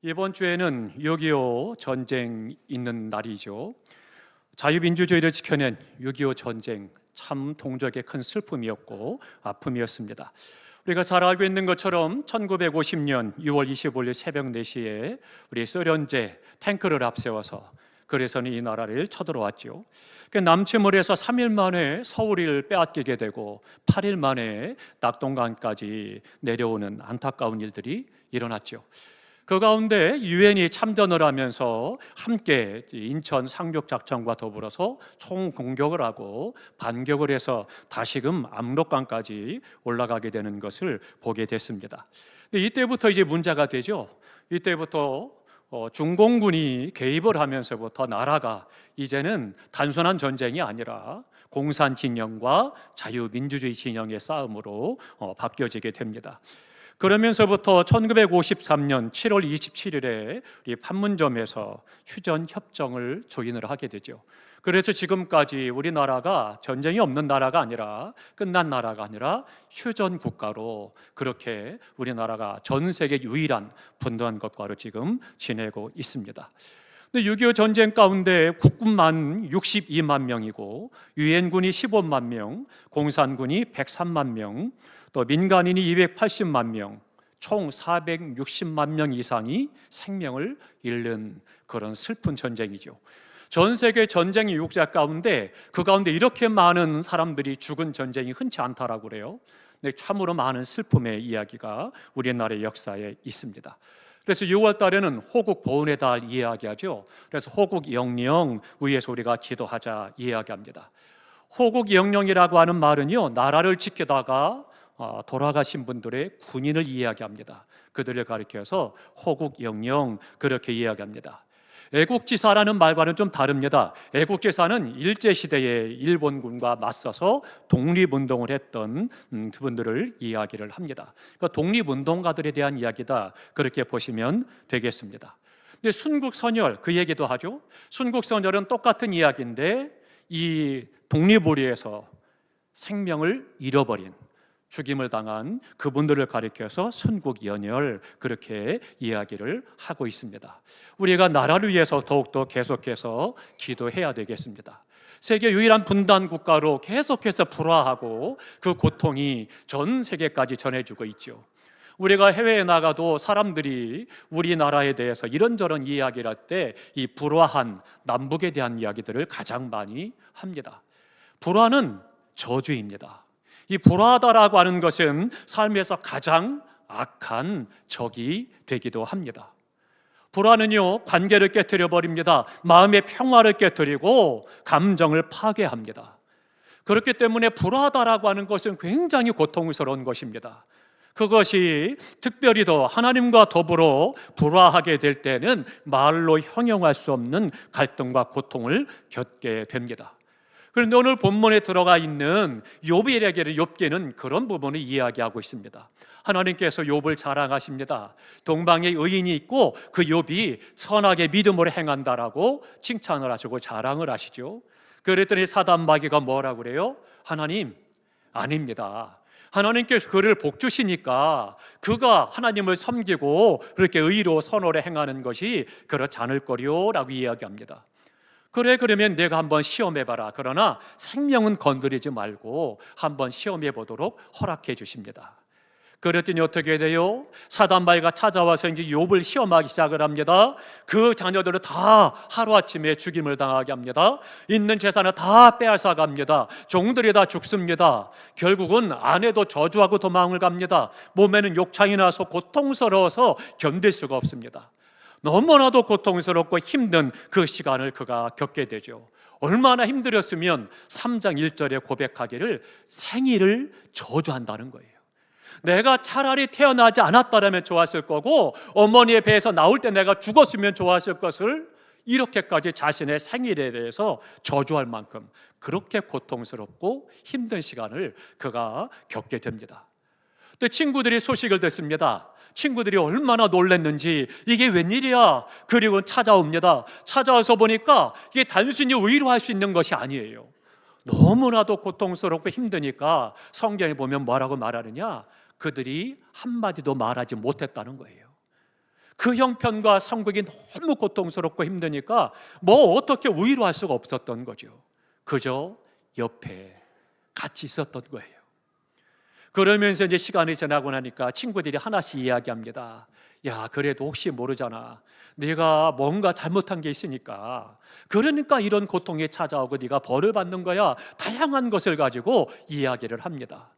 이번 주에는 6.25 전쟁 있는 날이죠. 자유민주주의를 지켜낸 6.25 전쟁, 참 동족의 큰 슬픔이었고 아픔이었습니다. 우리가 잘 알고 있는 것처럼 1950년 6월 25일 새벽 4시에 우리 소련제 탱크를 앞세워서 그래서는 이 나라를 쳐들어왔죠. 남침을에서 3일 만에 서울을 빼앗기게 되고 8일 만에 낙동강까지 내려오는 안타까운 일들이 일어났죠. 그 가운데 유엔이 참전을 하면서 함께 인천 상륙작전과 더불어서 총공격을 하고 반격을 해서 다시금 압록강까지 올라가게 되는 것을 보게 됐습니다. 근데 이때부터 이제 문제가 되죠. 이때부터 중공군이 개입을 하면서부터 나라가 이제는 단순한 전쟁이 아니라 공산 진영과 자유민주주의 진영의 싸움으로 바뀌어지게 됩니다. 그러면서부터 1953년 7월 27일에 우리 판문점에서 휴전협정을 조인을 하게 되죠. 그래서 지금까지 우리나라가 전쟁이 없는 나라가 아니라 끝난 나라가 아니라 휴전 국가로 그렇게 우리나라가 전 세계 유일한 분단한 국가로 지금 지내고 있습니다. 6.25 전쟁 가운데 국군만 62만 명이고 유엔군이 15만 명, 공산군이 103만 명, 또 민간인이 280만 명, 총 460만 명 이상이 생명을 잃는 그런 슬픈 전쟁이죠. 전 세계 전쟁 이육자 가운데 그 가운데 이렇게 많은 사람들이 죽은 전쟁이 흔치 않다라고 그래요. 근데 참으로 많은 슬픔의 이야기가 우리나라의 역사에 있습니다. 그래서 6월 달에는 호국 보훈의 달 이야기하죠. 그래서 호국 영령 위에서 우리가 기도하자 이야기합니다. 호국 영령이라고 하는 말은요, 나라를 지키다가 돌아가신 분들의 군인을 이야기합니다. 그들을 가리켜서 호국 영령 그렇게 이야기합니다. 애국지사라는 말과는 좀 다릅니다. 애국지사는 일제시대에 일본군과 맞서서 독립운동을 했던 그분들을 이야기를 합니다. 그러니까 독립운동가들에 대한 이야기다, 그렇게 보시면 되겠습니다. 근데 순국선열 그 얘기도 하죠. 순국선열은 똑같은 이야기인데 이 독립을 위해서 생명을 잃어버린, 죽임을 당한 그분들을 가리켜서 순국연열 그렇게 이야기를 하고 있습니다. 우리가 나라를 위해서 더욱더 계속해서 기도해야 되겠습니다. 세계 유일한 분단 국가로 계속해서 불화하고 그 고통이 전 세계까지 전해지고 있죠. 우리가 해외에 나가도 사람들이 우리나라에 대해서 이런저런 이야기를 할 때 이 불화한 남북에 대한 이야기들을 가장 많이 합니다. 불화는 저주입니다. 이 불화하다라고 하는 것은 삶에서 가장 악한 적이 되기도 합니다. 불화는요, 관계를 깨뜨려 버립니다. 마음의 평화를 깨뜨리고 감정을 파괴합니다. 그렇기 때문에 불화하다라고 하는 것은 굉장히 고통스러운 것입니다. 그것이 특별히 더 하나님과 더불어 불화하게 될 때는 말로 형용할 수 없는 갈등과 고통을 겪게 됩니다. 그런데 오늘 본문에 들어가 있는 욥의 이야기를 욥기는 그런 부분을 이야기하고 있습니다. 하나님께서 욥을 자랑하십니다. 동방에 의인이 있고 그 욥이 선하게 믿음으로 행한다라고 칭찬을 하시고 자랑을 하시죠. 그랬더니 사단 마귀가 뭐라고 그래요? 하나님, 아닙니다. 하나님께서 그를 복 주시니까 그가 하나님을 섬기고 그렇게 의로 선호를 행하는 것이 그렇지 않을 거요 라고 이야기합니다. 그래, 그러면 내가 한번 시험해봐라. 그러나 생명은 건드리지 말고 한번 시험해 보도록 허락해 주십니다. 그랬더니 어떻게 돼요? 사단마귀가 찾아와서 이제 욥을 시험하기 시작을 합니다. 그 자녀들을 다 하루아침에 죽임을 당하게 합니다. 있는 재산을 다 빼앗아 갑니다. 종들이 다 죽습니다. 결국은 아내도 저주하고 도망을 갑니다. 몸에는 욕창이 나서 고통스러워서 견딜 수가 없습니다. 너무나도 고통스럽고 힘든 그 시간을 그가 겪게 되죠. 얼마나 힘들었으면 3장 1절에 고백하기를 생일을 저주한다는 거예요. 내가 차라리 태어나지 않았다면 좋았을 거고 어머니의 배에서 나올 때 내가 죽었으면 좋았을 것을 이렇게까지 자신의 생일에 대해서 저주할 만큼 그렇게 고통스럽고 힘든 시간을 그가 겪게 됩니다. 또 친구들이 소식을 듣습니다. 친구들이 얼마나 놀랐는지 이게 웬일이야? 그리고 찾아옵니다. 찾아와서 보니까 이게 단순히 위로할 수 있는 것이 아니에요. 너무나도 고통스럽고 힘드니까 성경에 보면 뭐라고 말하느냐? 그들이 한마디도 말하지 못했다는 거예요. 그 형편과 상국이 너무 고통스럽고 힘드니까 뭐 어떻게 위로할 수가 없었던 거죠. 그저 옆에 같이 있었던 거예요. 그러면서 이제 시간이 지나고 나니까 친구들이 하나씩 이야기합니다. 야, 그래도 혹시 모르잖아. 네가 뭔가 잘못한 게 있으니까. 그러니까 이런 고통이 찾아오고 네가 벌을 받는 거야. 다양한 것을 가지고 이야기를 합니다.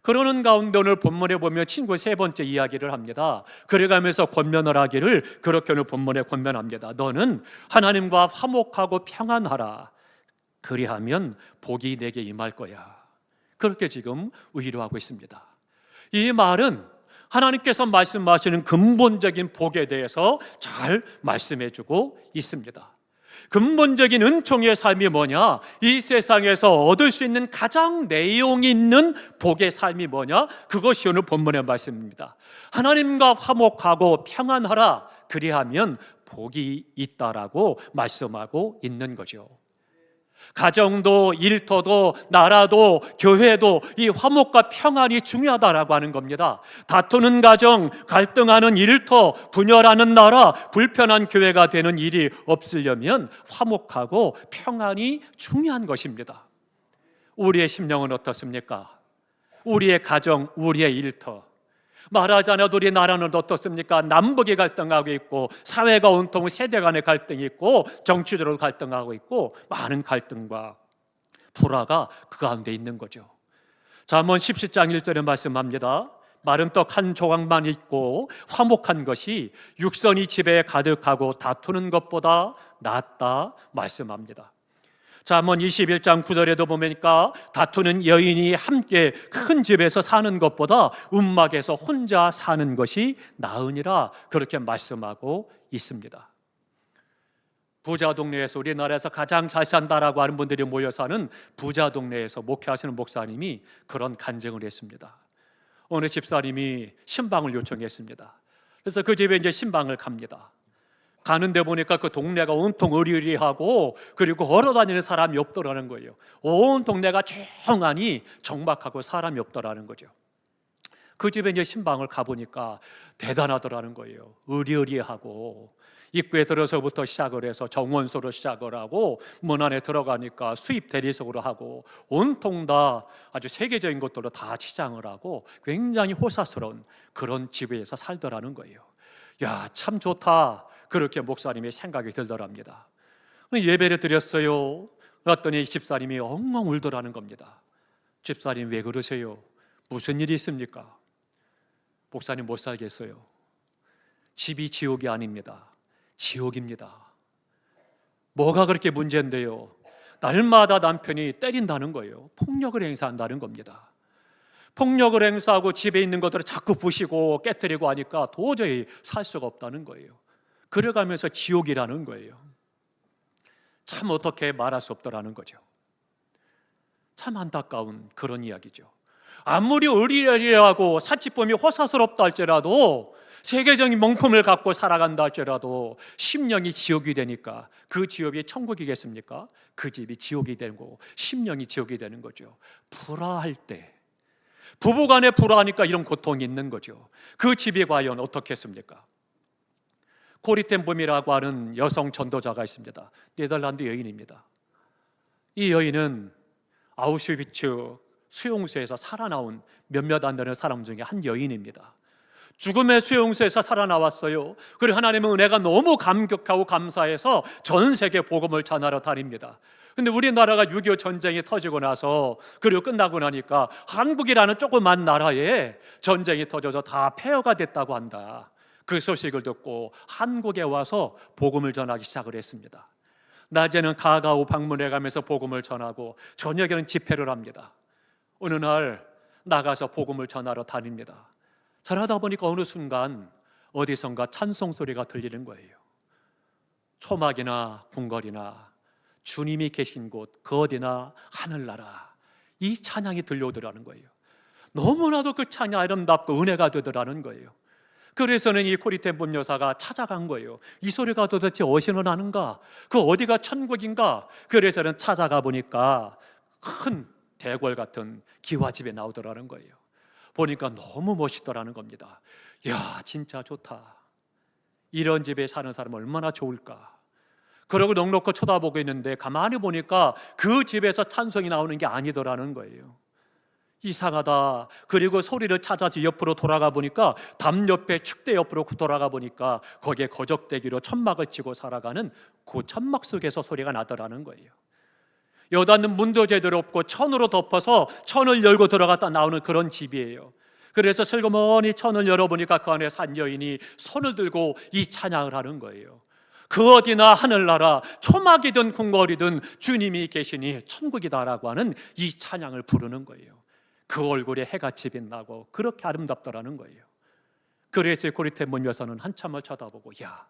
그러는 가운데 오늘 본문에 보면 친구 세 번째 이야기를 합니다. 그래가면서 권면을 하기를 그렇게 오늘 본문에 권면합니다. 너는 하나님과 화목하고 평안하라. 그리하면 복이 내게 임할 거야. 그렇게 지금 위로하고 있습니다. 이 말은 하나님께서 말씀하시는 근본적인 복에 대해서 잘 말씀해주고 있습니다. 근본적인 은총의 삶이 뭐냐? 이 세상에서 얻을 수 있는 가장 내용 있는 복의 삶이 뭐냐? 그것이 오늘 본문의 말씀입니다. 하나님과 화목하고 평안하라. 그리하면 복이 있다라고 말씀하고 있는 거죠. 가정도 일터도 나라도 교회도 이 화목과 평안이 중요하다라고 하는 겁니다. 다투는 가정, 갈등하는 일터, 분열하는 나라, 불편한 교회가 되는 일이 없으려면 화목하고 평안이 중요한 것입니다. 우리의 심령은 어떻습니까? 우리의 가정, 우리의 일터, 말하자면 우리 나라는 어떻습니까? 남북이 갈등하고 있고 사회가 온통 세대 간의 갈등이 있고 정치적으로 갈등하고 있고 많은 갈등과 불화가 그 가운데 있는 거죠. 잠언 17장 1절에 말씀합니다. 마른 떡 한 조각만 있고 화목한 것이 육선이 집에 가득하고 다투는 것보다 낫다 말씀합니다. 잠언 21장 9절에도 보니까 다투는 여인이 함께 큰 집에서 사는 것보다 움막에서 혼자 사는 것이 나으니라 그렇게 말씀하고 있습니다. 부자 동네에서 우리나라에서 가장 잘 산다라고 하는 분들이 모여 사는 부자 동네에서 목회하시는 목사님이 그런 간증을 했습니다. 어느 집사님이 신방을 요청했습니다. 그래서 그 집에 이제 신방을 갑니다. 가는데 보니까 그 동네가 온통 으리으리하고 그리고 걸어다니는 사람이 없더라는 거예요. 온 동네가 조용하니 적막하고 사람이 없더라는 거죠. 그 집에 이제 신방을 가보니까 대단하더라는 거예요. 으리으리하고 입구에 들어서부터 시작을 해서 정원소로 시작을 하고 문 안에 들어가니까 수입 대리석으로 하고 온통 다 아주 세계적인 것들로 다 치장을 하고 굉장히 호사스러운 그런 집에서 살더라는 거예요. 야, 참 좋다. 그렇게 목사님의 생각이 들더랍니다. 예배를 드렸어요. 그랬더니 집사님이 엉엉 울더라는 겁니다. 집사님 왜 그러세요? 무슨 일이 있습니까? 목사님 못 살겠어요. 집이 지옥이 아닙니다. 지옥입니다. 뭐가 그렇게 문제인데요? 날마다 남편이 때린다는 거예요. 폭력을 행사한다는 겁니다. 폭력을 행사하고 집에 있는 것들을 자꾸 부시고 깨뜨리고 하니까 도저히 살 수가 없다는 거예요. 그래가면서 지옥이라는 거예요. 참 어떻게 말할 수 없더라는 거죠. 참 안타까운 그런 이야기죠. 아무리 의리의리하고 사치품이 호사스럽다 할지라도 세계적인 명품을 갖고 살아간다 할지라도 심령이 지옥이 되니까 그 지옥이 천국이겠습니까? 그 집이 지옥이 되고 심령이 지옥이 되는 거죠. 불화할 때 부부간에 불화하니까 이런 고통이 있는 거죠. 그 집이 과연 어떻겠습니까? 코리 텐 붐이라고 하는 여성 전도자가 있습니다. 네덜란드 여인입니다. 이 여인은 아우슈비츠 수용소에서 살아나온 몇몇 안 되는 사람 중에 한 여인입니다. 죽음의 수용소에서 살아나왔어요. 그리고 하나님의 은혜가 너무 감격하고 감사해서 전 세계 복음을 전하러 다닙니다. 근데 우리나라가 6.25 전쟁이 터지고 나서 그리고 끝나고 나니까 한국이라는 조그만 나라에 전쟁이 터져서 다 폐허가 됐다고 한다. 그 소식을 듣고 한국에 와서 복음을 전하기 시작을 했습니다. 낮에는 가가오 방문해 가면서 복음을 전하고 저녁에는 집회를 합니다. 어느 날 나가서 복음을 전하러 다닙니다. 전하다 보니까 어느 순간 어디선가 찬송 소리가 들리는 거예요. 초막이나 궁궐이나 주님이 계신 곳 그 어디나 하늘나라 이 찬양이 들려오더라는 거예요. 너무나도 그 찬양 아름답고 은혜가 되더라는 거예요. 그래서는 이 코리 텐 붐 여사가 찾아간 거예요. 이 소리가 도대체 어디서 나는가? 그 어디가 천국인가? 그래서는 찾아가 보니까 큰 대궐 같은 기와집에 나오더라는 거예요. 보니까 너무 멋있더라는 겁니다. 야, 진짜 좋다. 이런 집에 사는 사람은 얼마나 좋을까. 그러고 넋놓고 쳐다보고 있는데 가만히 보니까 그 집에서 찬송이 나오는 게 아니더라는 거예요. 이상하다. 그리고 소리를 찾아서 옆으로 돌아가 보니까 담 옆에 축대 옆으로 돌아가 보니까 거기에 거적대기로 천막을 치고 살아가는 그 천막 속에서 소리가 나더라는 거예요. 여닫는 문도 제대로 없고 천으로 덮어서 천을 열고 들어갔다 나오는 그런 집이에요. 그래서 슬그머니 천을 열어보니까 그 안에 산 여인이 손을 들고 이 찬양을 하는 거예요. 그 어디나 하늘나라 초막이든 궁궐이든 주님이 계시니 천국이다라고 하는 이 찬양을 부르는 거예요. 그 얼굴에 해같이 빛나고 그렇게 아름답더라는 거예요. 그래서 고리테몬 여사는 한참을 쳐다보고, 야,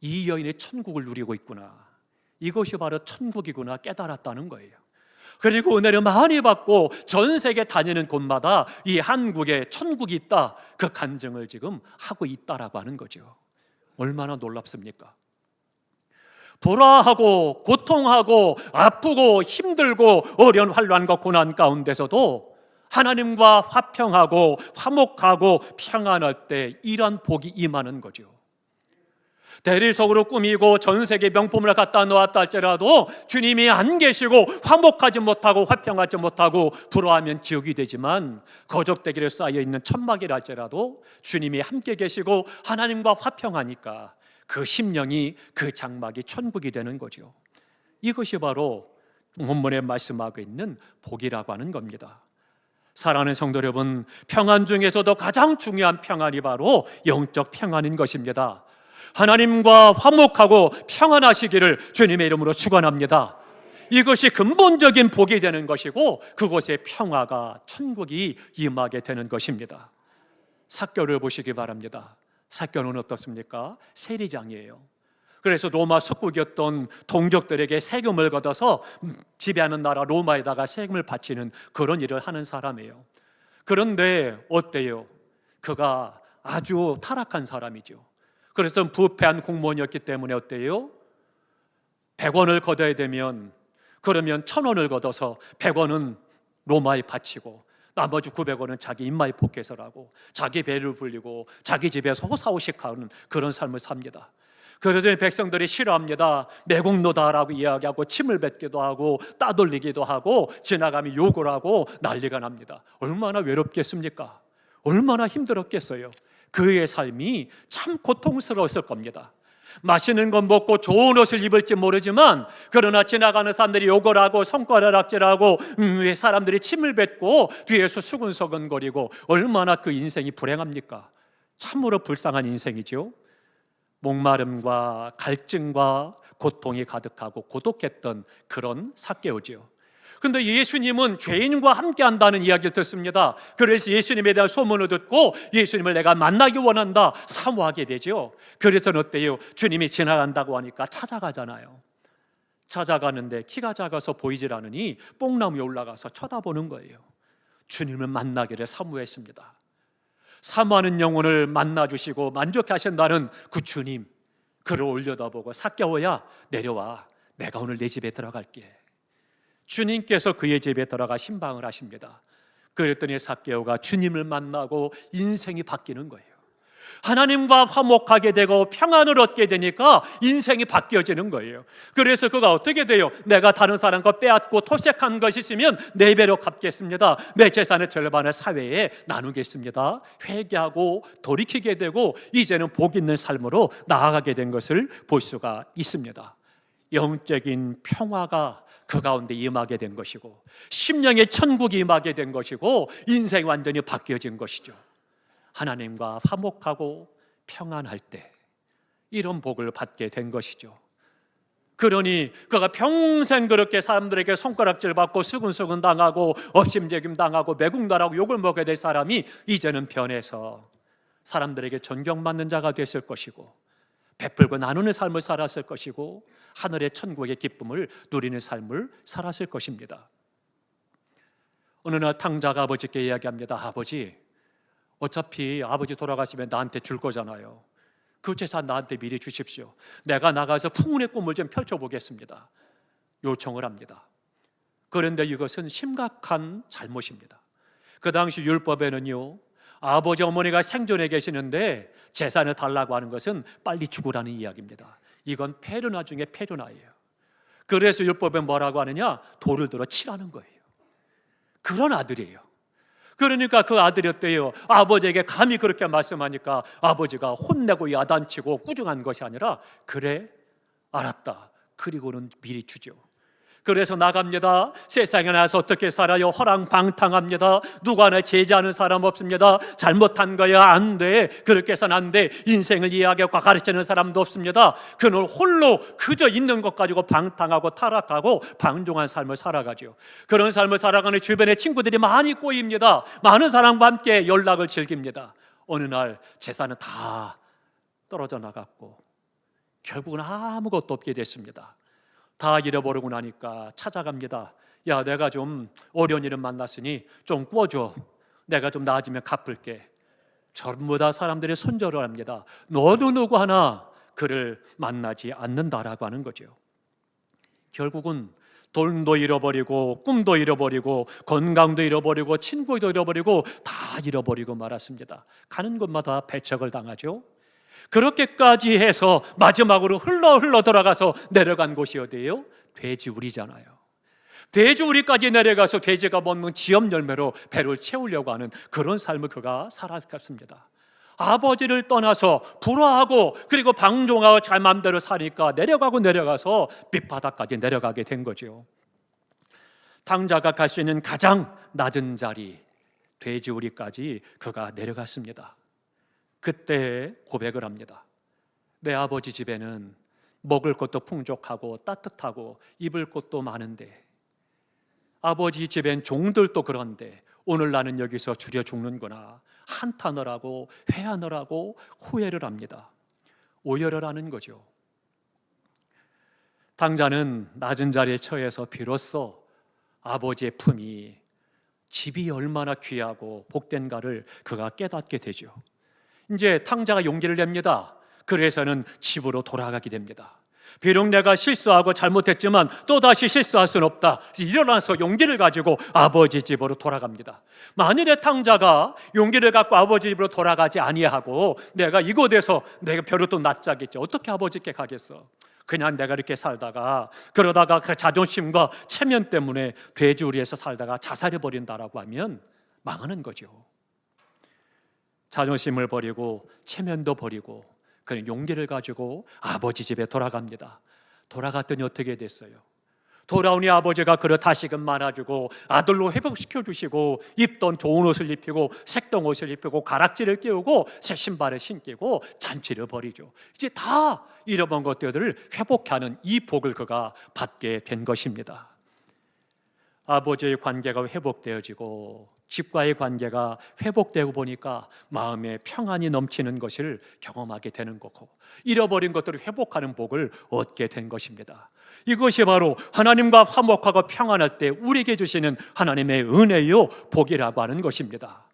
이 여인이 천국을 누리고 있구나, 이것이 바로 천국이구나 깨달았다는 거예요. 그리고 은혜를 많이 받고 전 세계 다니는 곳마다 이 한국에 천국이 있다, 그 간증을 지금 하고 있다라고 하는 거죠. 얼마나 놀랍습니까? 불화하고 고통하고 아프고 힘들고 어려운 환난과 고난 가운데서도 하나님과 화평하고 화목하고 평안할 때 이런 복이 임하는 거죠. 대리석으로 꾸미고 전 세계 명품을 갖다 놓았다 할지라도 주님이 안 계시고 화목하지 못하고 화평하지 못하고 불화하면 지옥이 되지만, 거적대기에 쌓여 있는 천막이라 할지라도 주님이 함께 계시고 하나님과 화평하니까 그 심령이, 그 장막이 천국이 되는 거죠. 이것이 바로 본문에 말씀하고 있는 복이라고 하는 겁니다. 사랑하는 성도 여러분, 평안 중에서도 가장 중요한 평안이 바로 영적 평안인 것입니다. 하나님과 화목하고 평안하시기를 주님의 이름으로 축원합니다. 이것이 근본적인 복이 되는 것이고 그곳에 평화가, 천국이 임하게 되는 것입니다. 삭개오를 보시기 바랍니다. 삭개오는 어떻습니까? 세리장이에요. 그래서 로마 속국이었던 동족들에게 세금을 걷어서 지배하는 나라 로마에다가 세금을 바치는 그런 일을 하는 사람이에요. 그런데 어때요? 그가 아주 타락한 사람이죠. 그래서 부패한 공무원이었기 때문에 어때요? 100원을 걷어야 되면, 그러면 1000원을 걷어서 100원은 로마에 바치고 나머지 900원은 자기 입마에 포켓을 자기 배를 불리고 자기 집에서 호사호식하는 그런 삶을 삽니다. 그러더니 백성들이 싫어합니다. 매국노다라고 이야기하고 침을 뱉기도 하고 따돌리기도 하고 지나가면 욕을 하고 난리가 납니다. 얼마나 외롭겠습니까? 얼마나 힘들었겠어요. 그의 삶이 참 고통스러웠을 겁니다. 맛있는 건 먹고 좋은 옷을 입을지 모르지만, 그러나 지나가는 사람들이 욕을 하고 손가락질하고 왜 사람들이 침을 뱉고 뒤에서 수근수근거리고, 얼마나 그 인생이 불행합니까? 참으로 불쌍한 인생이죠. 목마름과 갈증과 고통이 가득하고 고독했던 그런 삭개오지요. 그런데 예수님은 죄인과 함께 한다는 이야기를 듣습니다. 그래서 예수님에 대한 소문을 듣고 예수님을 내가 만나기 원한다, 사모하게 되죠. 그래서는 어때요? 주님이 지나간다고 하니까 찾아가잖아요. 찾아가는데 키가 작아서 보이질 않으니 뽕나무에 올라가서 쳐다보는 거예요. 주님을 만나기를 사모했습니다. 사모하는 영혼을 만나주시고 만족하신다는 그 주님, 그를 올려다보고, 삭개오야 내려와, 내가 오늘 내 집에 들어갈게. 주님께서 그의 집에 들어가 신방을 하십니다. 그랬더니 삭개오가 주님을 만나고 인생이 바뀌는 거예요. 하나님과 화목하게 되고 평안을 얻게 되니까 인생이 바뀌어지는 거예요. 그래서 그가 어떻게 돼요? 내가 다른 사람과 빼앗고 토색한 것이 있으면 4배로 갚겠습니다. 내 재산의 절반을 사회에 나누겠습니다. 회개하고 돌이키게 되고 이제는 복 있는 삶으로 나아가게 된 것을 볼 수가 있습니다. 영적인 평화가 그 가운데 임하게 된 것이고, 심령의 천국이 임하게 된 것이고, 인생이 완전히 바뀌어진 것이죠. 하나님과 화목하고 평안할 때 이런 복을 받게 된 것이죠. 그러니 그가 평생 그렇게 사람들에게 손가락질 받고 수근수근 당하고 업심재김 당하고 매국노라고 욕을 먹게 될 사람이 이제는 변해서 사람들에게 존경받는 자가 됐을 것이고, 베풀고 나누는 삶을 살았을 것이고, 하늘의 천국의 기쁨을 누리는 삶을 살았을 것입니다. 어느 날 탕자가 아버지께 이야기합니다. 아버지, 어차피 아버지 돌아가시면 나한테 줄 거잖아요. 그 재산 나한테 미리 주십시오. 내가 나가서 풍운의 꿈을 좀 펼쳐보겠습니다. 요청을 합니다. 그런데 이것은 심각한 잘못입니다. 그 당시 율법에는요, 아버지 어머니가 생존해 계시는데 재산을 달라고 하는 것은 빨리 죽으라는 이야기입니다. 이건 페르나 중에 페르나예요. 그래서 율법에 뭐라고 하느냐? 돌을 들어 치라는 거예요. 그런 아들이에요. 그러니까 그 아들이었대요. 아버지에게 감히 그렇게 말씀하니까 아버지가 혼내고 야단치고 꾸중한 것이 아니라, 그래 알았다, 그리고는 미리 주죠. 그래서 나갑니다. 세상에 나서 어떻게 살아요? 허랑방탕합니다. 누구 하나 제지하는 사람 없습니다. 잘못한 거야 안 돼, 그렇게 해서는 안 돼, 인생을 이해하고 가르치는 사람도 없습니다. 그는 홀로 그저 있는 것 가지고 방탕하고 타락하고 방종한 삶을 살아가죠. 그런 삶을 살아가는 주변에 친구들이 많이 꼬입니다. 많은 사람과 함께 연락을 즐깁니다. 어느 날 재산은 다 떨어져 나갔고 결국은 아무것도 없게 됐습니다. 다 잃어버리고 나니까 찾아갑니다. 야, 내가 좀 어려운 일을 만났으니 좀 꿔줘. 내가 좀 나아지면 갚을게. 전부 다 사람들이 손절을 합니다. 너도 누구 하나 그를 만나지 않는다라고 하는 거죠. 결국은 돈도 잃어버리고 꿈도 잃어버리고 건강도 잃어버리고 친구도 잃어버리고 다 잃어버리고 말았습니다. 가는 곳마다 배척을 당하죠. 그렇게까지 해서 마지막으로 흘러 돌아가서 내려간 곳이 어디예요? 돼지우리잖아요. 돼지우리까지 내려가서 돼지가 먹는 지엽 열매로 배를 채우려고 하는 그런 삶을 그가 살아갔습니다. 아버지를 떠나서 불화하고 그리고 방종하고 잘 마음대로 사니까 내려가서 밑바닥까지 내려가게 된 거죠. 탕자가 갈 수 있는 가장 낮은 자리, 돼지우리까지 그가 내려갔습니다. 그때 고백을 합니다. 내 아버지 집에는 먹을 것도 풍족하고 따뜻하고 입을 것도 많은데, 아버지 집엔 종들도 그런데 오늘 나는 여기서 줄여 죽는구나. 한탄을 회한을 하고 후회를 합니다. 오열을 하는 거죠. 탕자는 낮은 자리에 처해서 비로소 아버지의 품이, 집이 얼마나 귀하고 복된가를 그가 깨닫게 되죠. 이제 탕자가 용기를 냅니다. 그래서는 집으로 돌아가게 됩니다. 비록 내가 실수하고 잘못했지만 또다시 실수할 수는 없다. 일어나서 용기를 가지고 아버지 집으로 돌아갑니다. 만일에 탕자가 용기를 갖고 아버지 집으로 돌아가지 아니하고 내가 이곳에서 내가 벼르도 낯짝겠지, 어떻게 아버지께 가겠어? 그냥 내가 이렇게 살다가 그러다가 그 자존심과 체면 때문에 돼지우리에서 살다가 자살해버린다라고 하면 망하는 거죠. 자존심을 버리고 체면도 버리고 그는 용기를 가지고 아버지 집에 돌아갑니다. 돌아갔더니 어떻게 됐어요? 돌아오니 아버지가 그를 다시금 말아주고 아들로 회복시켜 주시고 입던 좋은 옷을 입히고 색동 옷을 입히고 가락지를 끼우고 새 신발을 신기고 잔치를 벌이죠. 이제 다 잃어본 것들을 회복하는 이 복을 그가 받게 된 것입니다. 아버지의 관계가 회복되어지고 집과의 관계가 회복되고 보니까 마음에 평안이 넘치는 것을 경험하게 되는 거고, 잃어버린 것들을 회복하는 복을 얻게 된 것입니다. 이것이 바로 하나님과 화목하고 평안할 때 우리에게 주시는 하나님의 은혜요 복이라고 하는 것입니다.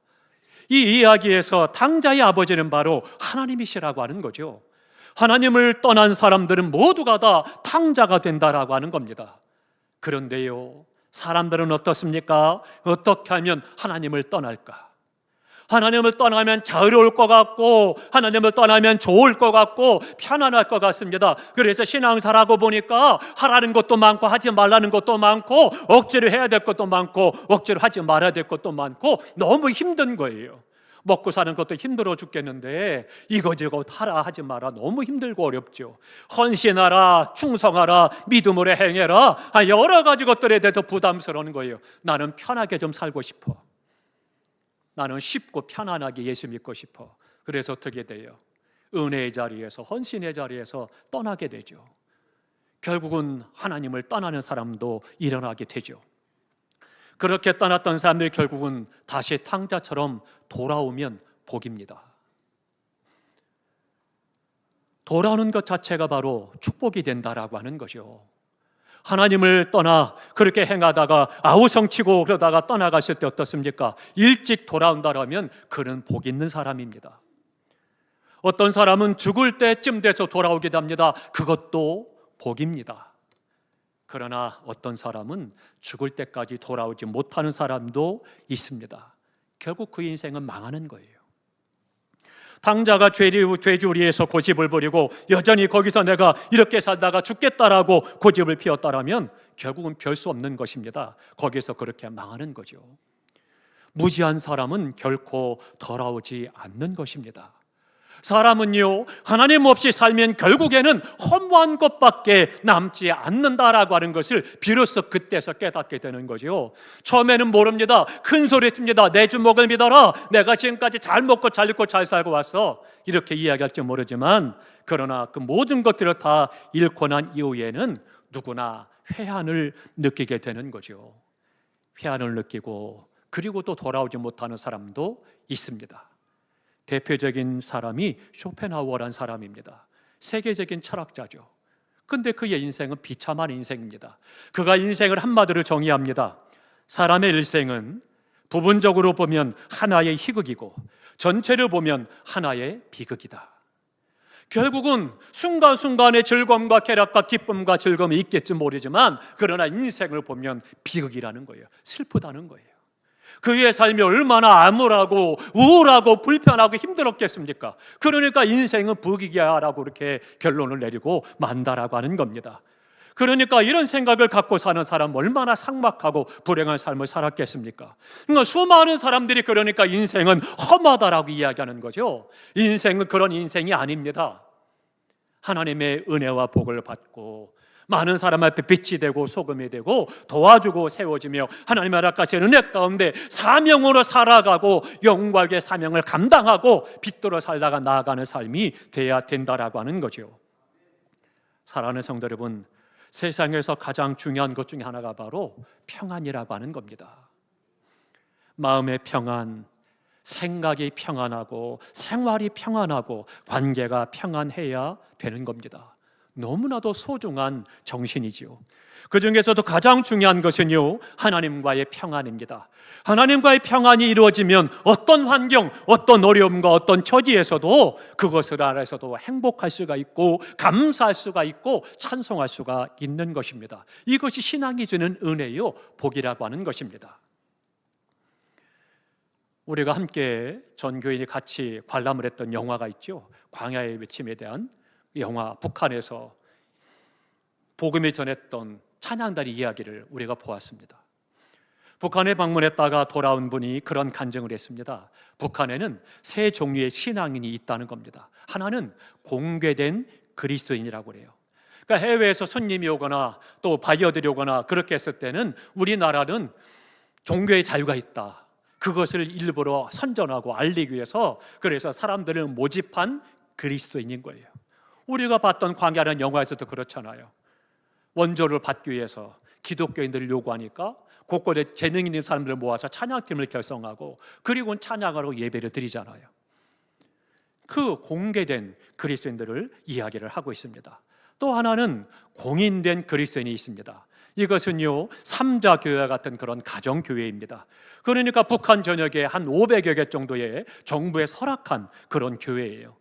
이 이야기에서 탕자의 아버지는 바로 하나님이시라고 하는 거죠. 하나님을 떠난 사람들은 모두가 다 탕자가 된다라고 하는 겁니다. 그런데요, 사람들은 어떻습니까? 어떻게 하면 하나님을 떠날까? 하나님을 떠나면 자유로울 것 같고 하나님을 떠나면 좋을 것 같고 편안할 것 같습니다. 그래서 신앙사라고 보니까 하라는 것도 많고 하지 말라는 것도 많고 억지로 해야 될 것도 많고 억지로 하지 말아야 될 것도 많고 너무 힘든 거예요. 먹고 사는 것도 힘들어 죽겠는데 이거저거 하라 하지 마라 너무 힘들고 어렵죠. 헌신하라, 충성하라, 믿음으로 행해라, 여러 가지 것들에 대해서 부담스러운 거예요. 나는 편하게 좀 살고 싶어. 나는 쉽고 편안하게 예수 믿고 싶어. 그래서 어떻게 돼요? 은혜의 자리에서, 헌신의 자리에서 떠나게 되죠. 결국은 하나님을 떠나는 사람도 일어나게 되죠. 그렇게 떠났던 사람들이 결국은 다시 탕자처럼 돌아오면 복입니다. 돌아오는 것 자체가 바로 축복이 된다라고 하는 거죠. 하나님을 떠나 그렇게 행하다가 아우성치고 그러다가 떠나갔을 때 어떻습니까? 일찍 돌아온다라면 그는 복 있는 사람입니다. 어떤 사람은 죽을 때쯤 돼서 돌아오게 됩니다. 그것도 복입니다. 그러나 어떤 사람은 죽을 때까지 돌아오지 못하는 사람도 있습니다. 결국 그 인생은 망하는 거예요. 당자가 죄주리에서 고집을 부리고 여전히 거기서 내가 이렇게 살다가 죽겠다라고 고집을 피웠다라면 결국은 별 수 없는 것입니다. 거기서 그렇게 망하는 거죠. 무지한 사람은 결코 돌아오지 않는 것입니다. 사람은요, 하나님 없이 살면 결국에는 허무한 것밖에 남지 않는다라고 하는 것을 비로소 그때서 깨닫게 되는 거죠. 처음에는 모릅니다. 큰 소리 칩니다. 내 주먹을 믿어라. 내가 지금까지 잘 먹고 잘 입고 잘 살고 왔어. 이렇게 이야기할지 모르지만, 그러나 그 모든 것들을 다 잃고 난 이후에는 누구나 회한을 느끼게 되는 거죠. 회한을 느끼고 그리고 또 돌아오지 못하는 사람도 있습니다. 대표적인 사람이 쇼펜하우어란 사람입니다. 세계적인 철학자죠. 근데 그의 인생은 비참한 인생입니다. 그가 인생을 한마디로 정의합니다. 사람의 일생은 부분적으로 보면 하나의 희극이고 전체를 보면 하나의 비극이다. 결국은 순간순간의 즐거움과 쾌락과 기쁨과 즐거움이 있겠지 모르지만, 그러나 인생을 보면 비극이라는 거예요. 슬프다는 거예요. 그의 삶이 얼마나 암울하고 우울하고 불편하고 힘들었겠습니까? 그러니까 인생은 비극이야 라고 이렇게 결론을 내리고 만다라고 하는 겁니다. 그러니까 이런 생각을 갖고 사는 사람 얼마나 삭막하고 불행한 삶을 살았겠습니까? 그러니까 수많은 사람들이 그러니까 인생은 험하다라고 이야기하는 거죠. 인생은 그런 인생이 아닙니다. 하나님의 은혜와 복을 받고 많은 사람 앞에 빛이 되고 소금이 되고 도와주고 세워지며 하나님의 허락하신 은혜 가운데 사명으로 살아가고 영광의 사명을 감당하고 빛도로 살다가 나아가는 삶이 돼야 된다라고 하는 거죠. 사랑하는 성도 여러분, 세상에서 가장 중요한 것 중에 하나가 바로 평안이라고 하는 겁니다. 마음의 평안, 생각이 평안하고 생활이 평안하고 관계가 평안해야 되는 겁니다. 너무나도 소중한 정신이지요. 그 중에서도 가장 중요한 것은요, 하나님과의 평안입니다. 하나님과의 평안이 이루어지면 어떤 환경, 어떤 어려움과 어떤 처지에서도 그것을 알아서도 행복할 수가 있고 감사할 수가 있고 찬송할 수가 있는 것입니다. 이것이 신앙이 주는 은혜요, 복이라고 하는 것입니다. 우리가 함께 전 교인이 같이 관람을 했던 영화가 있죠. 광야의 외침에 대한 영화, 북한에서 복음이 전했던 찬양단의 이야기를 우리가 보았습니다. 북한에 방문했다가 돌아온 분이 그런 간증을 했습니다. 북한에는 세 종류의 신앙인이 있다는 겁니다. 하나는 공개된 그리스도인이라고 그래요. 그러니까 해외에서 손님이 오거나 또 바이어들이 오거나 그렇게 했을 때는 우리나라는 종교의 자유가 있다, 그것을 일부러 선전하고 알리기 위해서 그래서 사람들을 모집한 그리스도인인 거예요. 우리가 봤던 광야라는 영화에서도 그렇잖아요. 원조를 받기 위해서 기독교인들을 요구하니까 곳곳에 재능 있는 사람들을 모아서 찬양팀을 결성하고 그리고 찬양하고 예배를 드리잖아요. 그 공개된 그리스도인들을 이야기를 하고 있습니다. 또 하나는 공인된 그리스도인이 있습니다. 이것은요, 삼자교회 같은 그런 가정교회입니다. 그러니까 북한 전역에 한 500여 개 정도의 정부에서 허락한 그런 교회예요.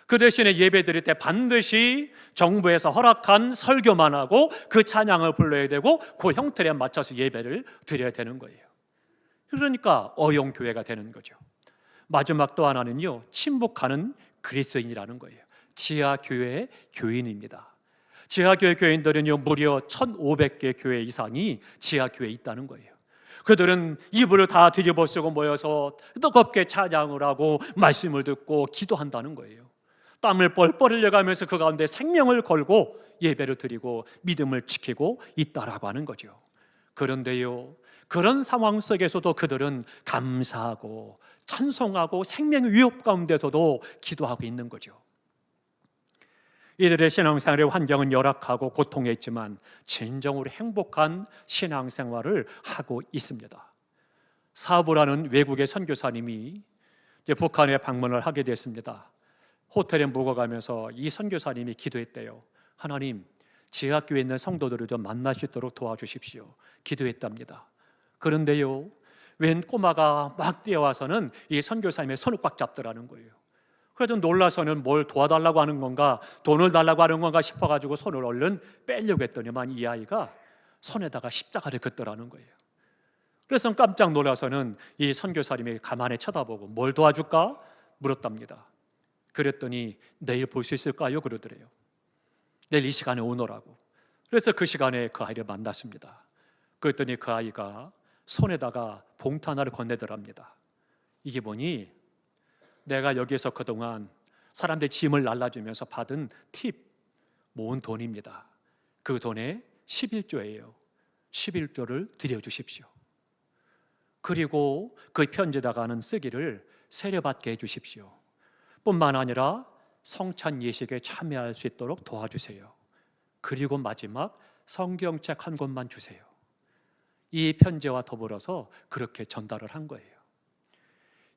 그 대신에 예배 드릴 때 반드시 정부에서 허락한 설교만 하고 그 찬양을 불러야 되고 그 형틀에 맞춰서 예배를 드려야 되는 거예요. 그러니까 어용교회가 되는 거죠. 마지막 또 하나는요, 친북하는 그리스도인이라는 거예요. 지하교회의 교인입니다. 지하교회 교인들은요, 무려 1,500개 교회 이상이 지하교회에 있다는 거예요. 그들은 이불을 다 뒤집어 쓰고 모여서 뜨겁게 찬양을 하고 말씀을 듣고 기도한다는 거예요. 땀을 뻘뻘 흘려가면서 그 가운데 생명을 걸고 예배를 드리고 믿음을 지키고 있다라고 하는 거죠. 그런데요, 그런 상황 속에서도 그들은 감사하고 찬송하고 생명의 위협 가운데서도 기도하고 있는 거죠. 이들의 신앙생활의 환경은 열악하고 고통에 있지만 진정으로 행복한 신앙생활을 하고 있습니다. 사부라는 외국의 선교사님이 이제 북한에 방문을 하게 됐습니다. 호텔에 묵어가면서 이 선교사님이 기도했대요. 하나님, 지하교회에 있는 성도들을 좀 만날 수 있도록 도와주십시오. 기도했답니다. 그런데요, 웬 꼬마가 막 뛰어와서는 이 선교사님의 손을 꽉 잡더라는 거예요. 그래도 놀라서는 뭘 도와달라고 하는 건가, 돈을 달라고 하는 건가 싶어가지고 손을 얼른 빼려고 했더니만 이 아이가 손에다가 십자가를 긋더라는 거예요. 그래서 깜짝 놀라서는 이 선교사님이 가만히 쳐다보고 뭘 도와줄까 물었답니다. 그랬더니 내일 볼 수 있을까요? 그러더래요. 내일 이 시간에 오너라고. 그래서 그 시간에 그 아이를 만났습니다. 그랬더니 그 아이가 손에다가 봉투 하나를 건네더랍니다. 이게 뭐니? 내가 여기에서 그동안 사람들 짐을 날라주면서 받은 팁 모은 돈입니다. 그 돈의 11조예요. 11조를 드려주십시오. 그리고 그 편지에다가는 쓰기를 세례받게 해주십시오. 뿐만 아니라 성찬 예식에 참여할 수 있도록 도와주세요. 그리고 마지막 성경책 한 권만 주세요. 이 편지와 더불어서 그렇게 전달을 한 거예요.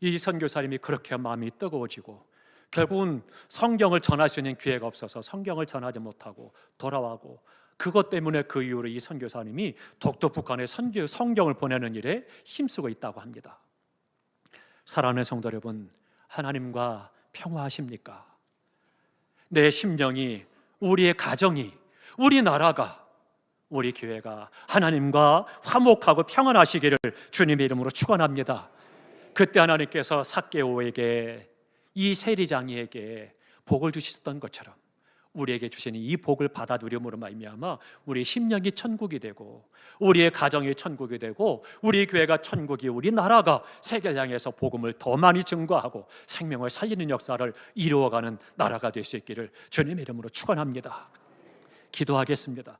이 선교사님이 그렇게 마음이 뜨거워지고 결국은 성경을 전할 수 있는 기회가 없어서 성경을 전하지 못하고 돌아가고, 그것 때문에 그 이후로 이 선교사님이 독도 북한에 성경을 보내는 일에 힘쓰고 있다고 합니다. 사랑하는 성도 여러분, 하나님과 평화하십니까? 내 심령이, 우리의 가정이, 우리나라가, 우리 교회가 하나님과 화목하고 평안하시기를 주님의 이름으로 축원합니다. 그때 하나님께서 삭개오에게, 이 세리장이에게 복을 주셨던 것처럼 우리에게 주시는 이 복을 받아 누림으로 말미암아 우리 심령이 천국이 되고, 우리의 가정이 천국이 되고, 우리 교회가 천국이, 우리나라가 세계를 향해서 복음을 더 많이 증거하고 생명을 살리는 역사를 이루어가는 나라가 될 수 있기를 주님의 이름으로 축원합니다. 기도하겠습니다.